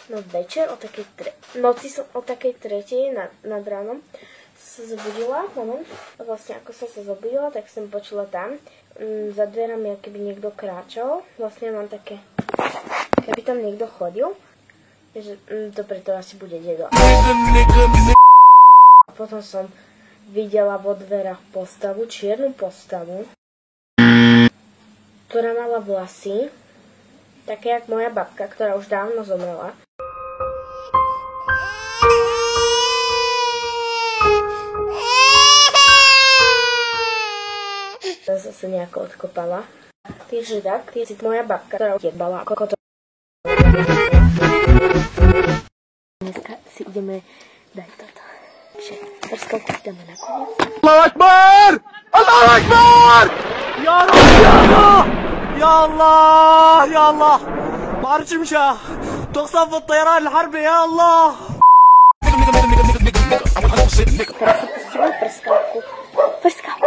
No večer o takej noci som o takej 3:00 nad ránom sa zobudila, vlastne ako som sa zobudila, tak som počula tam za dverami, keby niekto kráčal, vlastne mám také, keby tam niekto chodil, že dobre, to asi bude dedo. A potom som videla vo dverách postavu, čiernu postavu, ktorá mala vlasy, také jak moja babka, ktorá už dávno zomrela. Zase nejako odkopala. Takže tak, je moja babka, ktorá jebala ako to. Dneska si ideme dať toto. Prskovku si dáme nakoniec. Allahu Akbar! Allahu Akbar! Ya Rabbi, ya Allah! Ya Allah, ya Allah! ما عرفتش مشى تقصف الطيران الحربي يا الله. Teraz si pustíme prskavku. Prskavku.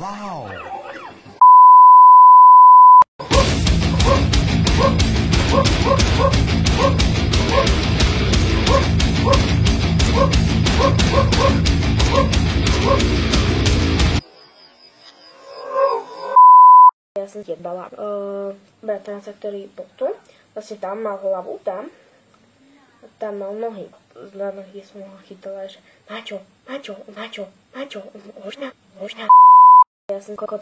Wow. Ja som jebala bratranca, ktorý bol tu. Vlastne tam mal hlavu, tam mal nohy. Na nohy som ho chytala, že Maťo, možná. Ja som kokot.